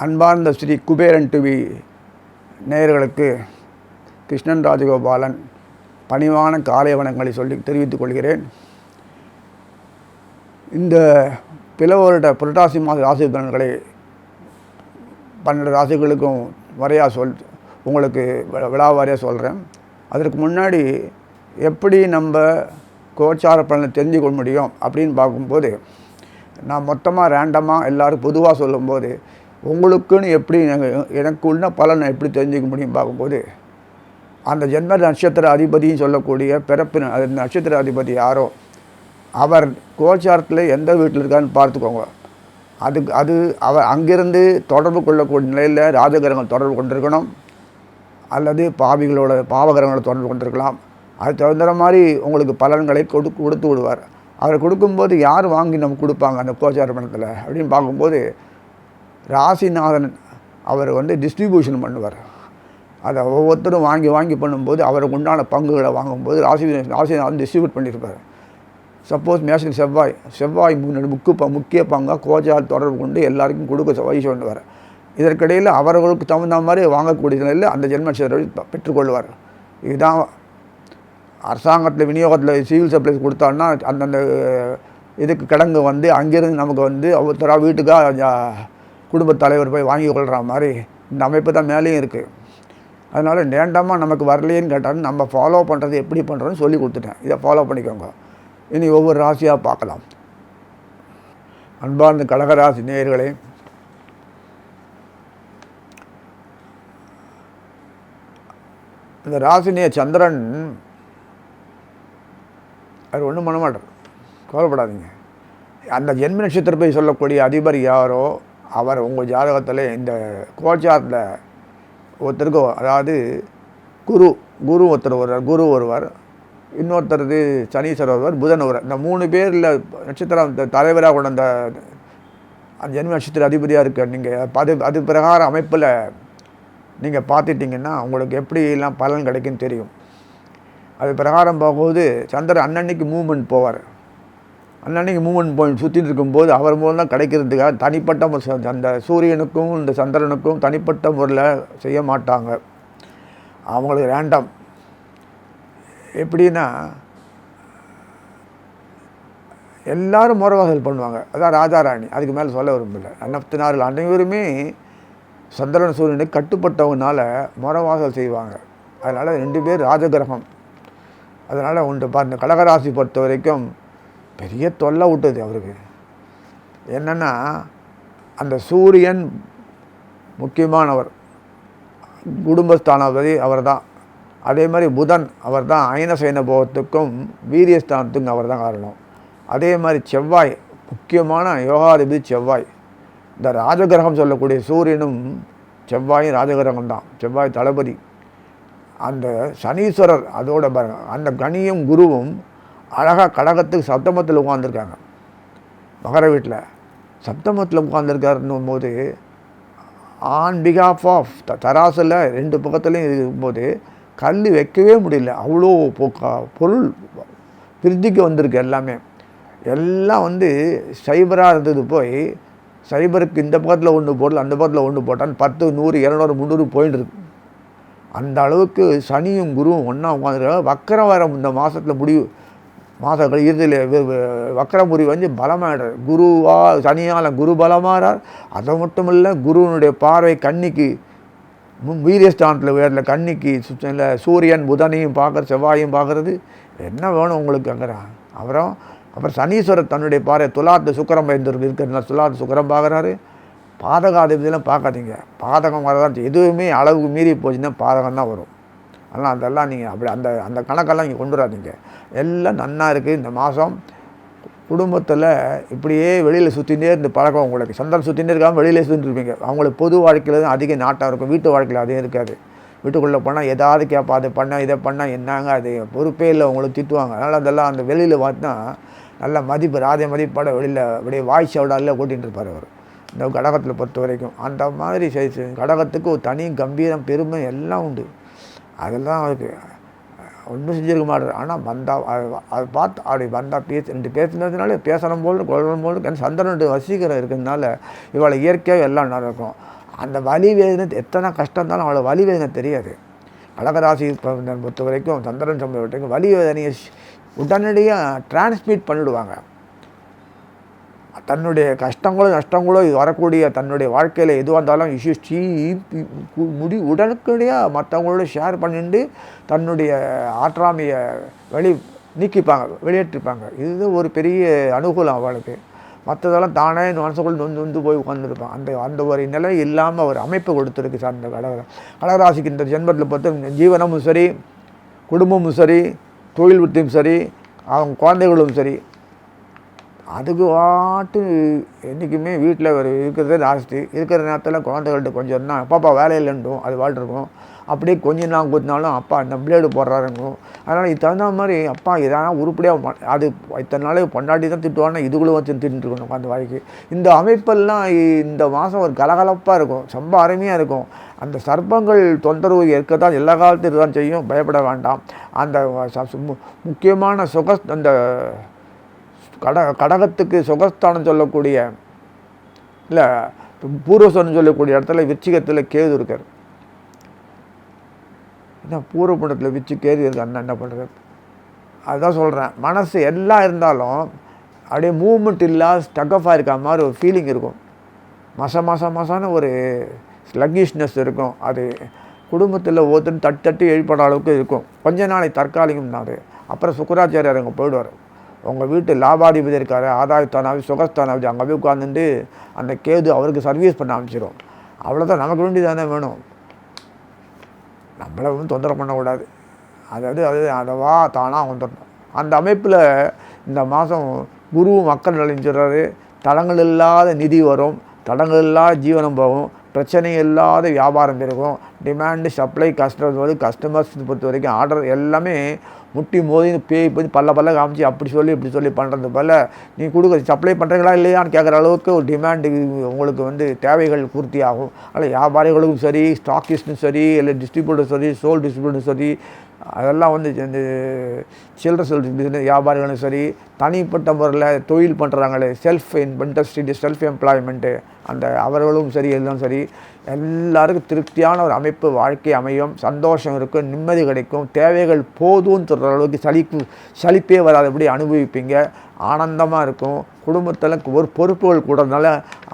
அன்பார்ந்த ஸ்ரீ குபேரன் டிவி நேயர்களுக்கு கிருஷ்ணன் ராஜகோபாலன் பணிவான காலை வணக்கங்களை தெரிவித்துக் கொள்கிறேன். இந்த பிளவோட புரட்டாசி மாத ராசி பலன்களை 12 ராசிகளுக்கும் உங்களுக்கு விழாவாரியாக சொல்கிறேன். அதற்கு முன்னாடி எப்படி நம்ம கோச்சார பலனை தெரிஞ்சு கொள்ள முடியும் அப்படின்னு பார்க்கும்போது, நான் மொத்தமாக ரேண்டமாக எல்லோரும் பொதுவாக சொல்லும்போது உங்களுக்குன்னு எப்படி எனக்குள்ள பலனை எப்படி தெரிஞ்சுக்க முடியும் பார்க்கும்போது, அந்த ஜென்ம நட்சத்திர அதிபதின்னு சொல்லக்கூடிய பிறப்பு நட்சத்திர அதிபதி யாரோ அவர் கோச்சாரத்தில் எந்த வீட்டில் இருக்கான்னு பார்த்துக்கோங்க. அது அவர் அங்கிருந்து தொடர்பு கொள்ளக்கூடிய நிலையில் ராஜகிரகங்கள் தொடர்பு கொண்டிருக்கணும், அல்லது பாவகிரகங்களை தொடர்பு கொண்டிருக்கலாம். அது தகுந்த மாதிரி உங்களுக்கு பலன்களை கொடுத்து விடுவார். அவர் கொடுக்கும்போது யார் வாங்கி நம்ம கொடுப்பாங்க அந்த கோச்சார பணத்தில் அப்படின்னு பார்க்கும்போது, ராசிநாதன் அவர் டிஸ்ட்ரிபியூஷன் பண்ணுவார். அதை ஒவ்வொருத்தரும் வாங்கி பண்ணும்போது அவருக்கு உண்டான பங்குகளை வாங்கும்போது ராசிநாதன் டிஸ்ட்ரிபியூட் பண்ணியிருப்பார். சப்போஸ் மேஷன் செவ்வாய் முக்கிய பங்காக கோச்சார தொடர்பு கொண்டு எல்லாருக்கும் கொடுக்க வயசு பண்ணுவார். இதற்கிடையில் அவர்களுக்கு தகுந்த மாதிரி வாங்கக்கூடிய நிலையில் அந்த ஜென்மநட்சத்திரத்தை பெற்றுக்கொள்வார். இதுதான் அரசாங்கத்தில் விநியோகத்தில் சிவில் சப்ளைஸ் கொடுத்தான்னா அந்தந்த இதுக்கு கிடங்கு அங்கேருந்து நமக்கு ஒவ்வொருத்தராக வீட்டுக்காக குடும்பத் தலைவர் போய் வாங்கி கொள்கிற மாதிரி இந்த அமைப்பு தான் மேலேயும் இருக்குது. அதனால் வேண்டாமல் நமக்கு வரலையேன்னு கேட்டாலும் நம்ம ஃபாலோ பண்ணுறது எப்படி பண்ணுறதுன்னு சொல்லி கொடுத்துட்டேன். இதை ஃபாலோ பண்ணிக்கோங்க. இனி ஒவ்வொரு ராசியாக பார்க்கலாம். அன்பார்ந்த கடகராசி நேயர்களே, இந்த ராசினிய சந்திரன் அவர் ஒன்றும் பண்ண மாட்டார், கவலைப்படாதீங்க. அந்த ஜென்ம நட்சத்திரத்தை சொல்லக்கூடிய அதிபர் யாரோ அவர் உங்கள் ஜாதகத்தில் இந்த கோச்சாரத்தில் ஒருத்தருக்கு, அதாவது குரு ஒருவர், இன்னொருத்தர் சனீஸ்வரர் ஒருவர், புதன் ஒருவர், இந்த 3 பேரில் நட்சத்திரம் தலைவராக கொண்ட அந்த ஜென்ம நட்சத்திர அதிபதியாக இருக்க நீங்கள் அது பிரகார அமைப்பில் நீங்கள் பார்த்துட்டிங்கன்னா உங்களுக்கு எப்படிலாம் பலன் கிடைக்குன்னு தெரியும். அது பிரகாரம் போகும்போது சந்திரன் அன்னன்னைக்கு மூவ்மெண்ட் போவார். அன்னன்னைக்கு மூவ்மெண்ட் போய் சுற்றிட்டு இருக்கும்போது அவர் மூலம் தான் கிடைக்கிறதுக்காக தனிப்பட்ட அந்த சூரியனுக்கும் இந்த சந்திரனுக்கும் தனிப்பட்ட முறையில் செய்ய மாட்டாங்க. அவங்களுக்கு ரேண்டம். எப்படின்னா எல்லோரும் முறவாசல் பண்ணுவாங்க. அதான் ராஜாராணி, அதுக்கு மேலே சொல்ல விரும்பல. 54 அனைவருமே சந்திரன் சூரியனுக்கு கட்டுப்பட்டவங்கனால முறவாசல் செய்வாங்க. அதனால் 2 பேர் ராஜகிரகம். அதனால் இந்த கடகராசி பொறுத்த வரைக்கும் பெரிய தொல்லை விட்டது அவருக்கு. என்னென்னா அந்த சூரியன் முக்கியமானவர், குடும்பஸ்தானாதிபதி அவர் தான். அதே மாதிரி புதன் அவர் தான் அயனசைன போகத்துக்கும் வீரியஸ்தானத்துக்கும் அவர் தான் காரணம். அதே மாதிரி செவ்வாய் முக்கியமான யோகாதிபதி செவ்வாய். இந்த ராஜகிரகம் சொல்லக்கூடிய சூரியனும் செவ்வாயும் ராஜகிரகம் தான், செவ்வாய் தளபதி. அந்த சனீஸ்வரர் அதோட அந்த கனியும் குருவும் அழகாக கடகத்துக்கு சப்தமத்தில் உட்காந்துருக்காங்க. மகர வீட்டில் சப்தமத்தில் உட்காந்துருக்காருன்னும் போது ஆன் பிகாஃப் ஆஃப் தராசில் 2 பக்கத்துலேயும் இருக்கும்போது கல் வைக்கவே முடியல. அவ்வளோ பொருள் விருத்திக்கு வந்திருக்கு. எல்லாம் சைபராக இருந்தது போய் சைபருக்கு இந்த பக்கத்தில் 1 போடல, அந்த பக்கத்தில் 1 போட்டான்னு 10, 100, 200, 300 போயிட்டு இருக்கு. அந்த அளவுக்கு சனியும் குருவும் ஒன்றா உட்காந்துருக்காங்க. வக்கரம் வர இந்த மாதத்தில் மாதங்கள் இறுதியில் வக்கரமுறி பலமாயிடுறார். சனியால் குரு பலமாகிறார். அதை மட்டும் இல்லை, குருவனுடைய பார்வை கன்னிக்கு வீரியஸ்தானத்தில் வேறில் கன்னிக்கு சூரியன் புதனையும் பார்க்குற, செவ்வாயும் பார்க்குறது. என்ன வேணும் உங்களுக்கு அங்கிறான். அப்புறம் சனீஸ்வரர் தன்னுடைய பார்வை துலாத்து சுக்கரம் இருக்கிற துலாத்து சுக்கரம் பார்க்குறாரு. பாதகாதிபதியெல்லாம் பார்க்காதீங்க. பாதகம் வரதான், எதுவுமே அளவுக்கு மீறி போச்சுன்னா பாதகம் தான் வரும். அதெல்லாம் நீங்கள் அப்படி அந்த கணக்கெல்லாம் நீங்கள் கொண்டு வராதீங்க. எல்லாம் நன்னா இருக்குது. இந்த மாதம் குடும்பத்தில் இப்படியே வெளியில் சுற்றிகிட்டே இருந்து பழக்கம் உங்களுக்கு. சந்திரன் சுற்றிகிட்டே இருக்காமல் வெளியிலே சுற்றிட்டு இருப்பீங்க. அவங்களுக்கு பொது வாழ்க்கையில் தான் அதிக நாட்டம் இருக்கும், வீட்டு வாழ்க்கையில் அதே இருக்காது. வீட்டுக்குள்ளே போனால் ஏதாவது கேட்பா, அதை பண்ணால் இதை பண்ணால் என்னங்க அது பொறுப்பே இல்லை, உங்களுக்கு திட்டுவாங்க. அதனால் அதெல்லாம் அந்த வெளியில் பார்த்தா நல்ல மதிப்பு, ராஜ மதிப்போட வெளியில் அப்படியே வாய் சவுடாலில் கூட்டிகிட்டு இருப்பார் அவர். இந்த கடகத்தில் பொறுத்த வரைக்கும் அந்த மாதிரி கடகத்துக்கு ஒரு தனி கம்பீரம், பெருமை எல்லாம் உண்டு. அதெல்லாம் அவருக்கு ஒன்றும் செஞ்சிருக்க மாட்டார். ஆனால் வந்தால் அதை பார்த்து அப்படி வந்தால் பேசுனதுனால பேசணும் போது கொள்ளணும் போது சந்திரனுடைய வசீகரம் இருக்கிறதுனால இவளை இயற்கையாக எல்லாம் நடக்கும். அந்த வலி வேதனை எத்தனை கஷ்டம் இருந்தாலும் அவளை வலி வேதனை தெரியாது. கடகராசி பொறுத்த வரைக்கும் சந்திரன் சம்பவம் வலி வேதனையை உடனடியாக டிரான்ஸ்மிட் பண்ணிவிடுவாங்க. தன்னுடைய கஷ்டங்களோ நஷ்டங்களோ இது வரக்கூடிய தன்னுடைய வாழ்க்கையில் எதுவாக இருந்தாலும் இஷ்யூஸ் உடனடியாக மற்றவங்களோட ஷேர் பண்ணிட்டு தன்னுடைய ஆற்றாமையை வெளியேற்றிப்பாங்க. இது ஒரு பெரிய அனுகூலம் அவளுக்கு. மற்றதெல்லாம் தானே மனசுக்குள் நொந்து போய் உட்காந்துருப்பான். அந்த ஒரு நிலை இல்லாமல் ஒரு அமைப்பு கொடுத்துருக்கு சார். இந்த கடகராசிக்கு இந்த ஜென்மத்தில் பார்த்து ஜீவனமும் சரி, குடும்பமும் சரி, தொழில் விருத்தியும் சரி, அவங்க குழந்தைகளும் சரி, அதுக்கு என்றைக்குமே வீட்டில் ஒரு இருக்கிறதே ஜாஸ்தி. இருக்கிற நேரத்தில் குழந்தைகள்கிட்ட கொஞ்சம் தான் அப்பாப்பா வேலையில்லைன்ட்டும் அது வாழ்ட்டுருக்கும். அப்படியே கொஞ்சம் நாள் கொடுத்தினாலும் அப்பா இந்த பிளேடு போடுறாருங்கும். அதனால் இது தகுந்த மாதிரி அப்பா இதனால் உருப்படியாக அது இத்தனை நாளே பொண்டாட்டி தான் திட்டுவாங்கன்னா இதுக்குள்ளே வச்சு திட்டுருக்கணும் அந்த வாழ்க்கை. இந்த அமைப்பெல்லாம் இந்த மாதம் ஒரு கலகலப்பாக இருக்கும், ரொம்ப அருமையாக இருக்கும். அந்த சர்ப்பங்கள் தொந்தரவு இருக்க தான் எல்லா காலத்தையும் தான் செய்யும், பயப்பட வேண்டாம். அந்த முக்கியமான அந்த கடகத்துக்கு சுகஸ்தானம் சொல்லக்கூடிய இல்லை பூர்வஸ்தானம் சொல்லக்கூடிய இடத்துல விருச்சிகத்தில் கேது இருக்கார். என்ன பூர்வபுண்டத்தில் கேது இருக்கு, அண்ணன் என்ன பண்ணுறது? அதுதான் சொல்கிறேன். மனசு எல்லாம் இருந்தாலும் அப்படியே மூவ்மெண்ட் இல்லாத ஸ்டக்கஃபாக இருக்க மாதிரி ஒரு ஃபீலிங் இருக்கும். மசான ஒரு ஸ்லக்கிஷ்னஸ் இருக்கும். அது குடும்பத்தில் ஒருத்தர் தட்டி எழுப்பட அளவுக்கு இருக்கும். கொஞ்ச நாளைக்கு தற்காலிகம்னாரு. அப்புறம் சுக்கராச்சாரியார் அங்கே போயிடுவார். உங்கள் வீட்டு லாபாதிபதி இருக்கார், ஆதாயத்தானாவது சுகஸ்தானாவது அங்கே போய் உட்காந்துட்டு அந்த கேது அவருக்கு சர்வீஸ் பண்ண ஆரம்பிச்சிடும். அவ்வளோதான், நமக்கு வேண்டியதானே வேணும். நம்மளை தொந்தரவு பண்ணக்கூடாது. அதவா தானாக வந்துடணும். அந்த அமைப்பில் இந்த மாதம் குருவும் மக்கள் நலஞ்சிடுறாரு. தடங்கள் இல்லாத நிதி வரும், தடங்கள் இல்லாத ஜீவனம் போகும், பிரச்சனை இல்லாத வியாபாரம் பெருகும். டிமாண்டு சப்ளை கஸ்டமர்ஸ் பொறுத்த வரைக்கும் ஆர்டர் எல்லாமே முட்டி மோதி பேய் போய் பல்ல காமிச்சு அப்படி இப்படி சொல்லி பண்ணுறது போல் நீ சப்ளை பண்ணுறீங்களா இல்லையான்னு கேட்குற அளவுக்கு ஒரு டிமாண்டு உங்களுக்கு தேவைகள் பூர்த்தி ஆகும். அதில் வியாபாரிகளுக்கும் சரி, ஸ்டாக்கிஸ்டும் சரி, இல்லை டிஸ்ட்ரிபியூட்டர் சரி, சோல் டிஸ்ட்ரிபியூட்டர் சரி, அதெல்லாம் இந்த சில்லறை பிஸ்னஸ் வியாபாரிகளும் சரி, தனிப்பட்ட முறையில் தொழில் பண்ணுறாங்களே செல்ஃப் இண்டஸ்ட்ரி செல்ஃப் எம்ப்ளாய்மெண்ட்டு அந்த அவர்களும் சரி, எல்லாம் சரி, எல்லாருக்கும் திருப்தியான ஒரு அமைப்பு வாழ்க்கை அமையும். சந்தோஷம் இருக்கும், நிம்மதி கிடைக்கும், தேவைகள் போதும்னு சொல்கிற அளவுக்கு சலிப்பே வராதபடி அனுபவிப்பீங்க. ஆனந்தமாக இருக்கும். குடும்பத்தில் ஒரு பொறுப்புகள் கூடனால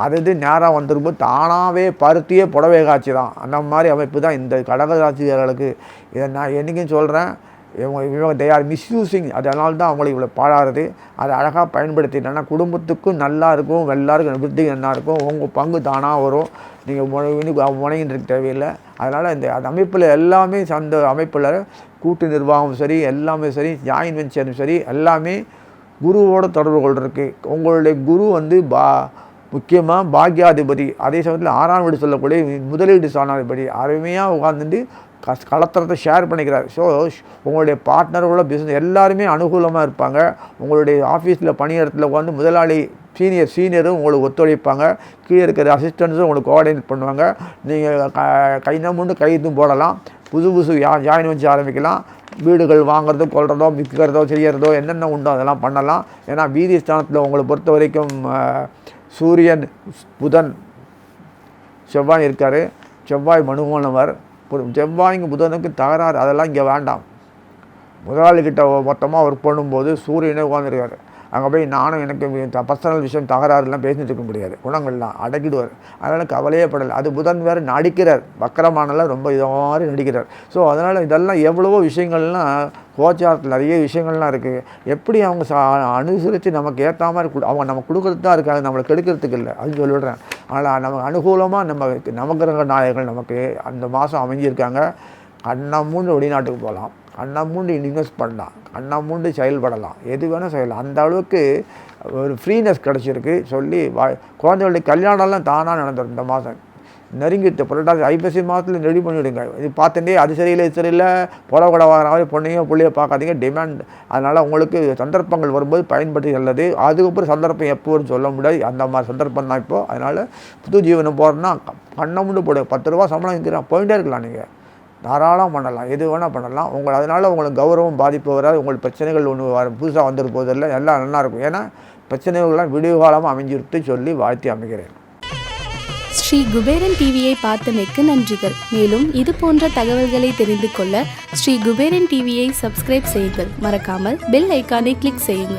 அது நேராக வந்துருக்கும்போது தானாகவே பருத்தியே புடவை காட்சி தான். அந்த மாதிரி அமைப்பு தான் இந்த கடகராசிகளுக்கு. இதை நான் என்றைக்கும் சொல்கிறேன், இவங்க தே ஆர் மிஸ்யூஸிங். அதனால தான் அவங்களுக்கு இவ்வளோ பாழாருது. அதை அழகாக பயன்படுத்திட்டேன்னா குடும்பத்துக்கும் நல்லா இருக்கும், எல்லாருக்கும் விருத்திக்கு நல்லா இருக்கும். உங்கள் பங்கு தானாக வரும். நீங்கள் முனைகிட்டு இருக்க தேவையில்லை. அதனால் அந்த அமைப்பில் எல்லாமே அந்த அமைப்பில் கூட்டு நிர்வாகம் சரி, எல்லாமே சரி, ஜாயின் வெஞ்சரும் சரி, எல்லாமே குருவோட தொடர்பு கொள்றதுக்கு. உங்களுடைய குரு முக்கியமாக பாக்யாதிபதி, அதே சமயத்தில் 6ஆம் வீடு சொல்லக்கூடிய முதலீடு சாணாதிபதி அருமையாக உட்காந்துட்டு கலத்திரத்தை ஷேர் பண்ணிக்கிறார். ஸோ உங்களுடைய பார்ட்னரோட பிஸ்னஸ் எல்லாருமே அனுகூலமாக இருப்பாங்க. உங்களுடைய ஆஃபீஸில் பணியிடத்தில் உட்காந்து முதலாளி சீனியரும் உங்களுக்கு ஒத்துழைப்பாங்க. கீழே இருக்கிற அசிஸ்டன்ஸும் உங்களுக்கு கோஆர்டினேட் பண்ணுவாங்க. நீங்கள் கைதும் போடலாம். புதுசு ஜாயின் வச்சு ஆரம்பிக்கலாம். வீடுகள் வாங்குறதோ கொள்றதோ விற்கிறதோ செய்கிறதோ என்னென்ன உண்டோ அதெல்லாம் பண்ணலாம். ஏன்னா வீதி ஸ்தானத்தில் உங்களை பொறுத்த வரைக்கும் சூரியன், புதன், செவ்வாய் இருக்கார். செவ்வாய் மனுவானவர். செவ்வாய்க்கு புதனுக்கு தகராறு, அதெல்லாம் இங்கே வேண்டாம். முதலாளிகிட்ட மொத்தமாக ஒர்க் பண்ணும்போது சூரியனே உட்காந்துருக்காரு. அங்கே போய் நானும் எனக்கு பர்சனல் விஷயம் தகராறுலாம் பேசிட்டு இருக்க முடியாது. குணங்கள்லாம் அடக்கிடுவார். அதனால் கவலையே படலை. அது புதன் வேறு நடிக்கிறார், வக்கரமானலாம் ரொம்ப இதை மாதிரி நடிக்கிறார். ஸோ அதனால் இதெல்லாம் எவ்வளவோ விஷயங்கள்லாம் கோச்சாரத்தில் நிறைய விஷயங்கள்லாம் இருக்குது. எப்படி அவங்க அனுசரித்து நமக்கு ஏற்ற மாதிரி அவங்க நம்ம கொடுக்குறது தான் இருக்காங்க, நம்மளை கெடுக்கிறதுக்கு இல்லை. அது சொல்லிவிடுறேன். ஆனால் நமக்கு அனுகூலமாக நவகிரக நாயகர்கள் நமக்கு அந்த மாதம் அமைஞ்சிருக்காங்க. கண்ணம் மூண்டு வெளிநாட்டுக்கு போகலாம், கண்ணம் மூண்டு இன்வெஸ்ட் பண்ணலாம், கண்ணம் மூண்டு செயல்படலாம், எது வேணால் செய்யலாம். அந்த அளவுக்கு ஒரு ஃப்ரீனஸ் கிடச்சிருக்கு. சொல்லி குழந்தைகளுடைய கல்யாணம்லாம் தானாக நடந்துடும். இந்த மாதம் நெருங்கிட்டு புரட்டாசி ஐப்பசி மாதத்தில் ரெடி பண்ணிவிடுங்க. இது பார்த்துட்டே அது சரியில்லை இது சரியில்லை புடவை கூட வாங்குற மாதிரி பொண்ணையோ பிள்ளையோ பார்க்காதீங்க. டிமாண்ட். அதனால் உங்களுக்கு சந்தர்ப்பங்கள் வரும்போது பயன்படுத்தி நல்லது. அதுக்கப்புறம் சந்தர்ப்பம் எப்போ வரும்னு சொல்ல முடியாது. அந்த மாதிரி சந்தர்ப்பம் தான் இப்போது. அதனால் புது ஜீவனம் போகிறோன்னா கண்ணை முண்டு போடு. 10 ரூபா சம்பளம் இருக்கிறான் போயிட்டே இருக்கலாம். நீங்கள் தாராளம் பண்ணலாம், எது வேணால் பண்ணலாம். அதனால் உங்களுக்கு கௌரவம் பாதிப்பு வராது, உங்களுக்கு பிரச்சனைகள் ஒன்று புதுசாக வந்துட்டு போதில்லை, எல்லாம் நல்லாயிருக்கும். ஏன்னா பிரச்சனைகள்லாம் விடிவு காலமாக அமைஞ்சிருட்டு சொல்லி வாழ்த்தி அமைகிறேன். ஸ்ரீ குபேரன் டிவியை பார்த்தமைக்கு நன்றிகள். மேலும் இது போன்ற தகவல்களை தெரிந்து கொள்ள ஸ்ரீ குபேரன் டிவியை சப்ஸ்கிரைப் செய்யுங்கள். மறக்காமல் பெல் ஐக்கானை கிளிக் செய்யுங்கள்.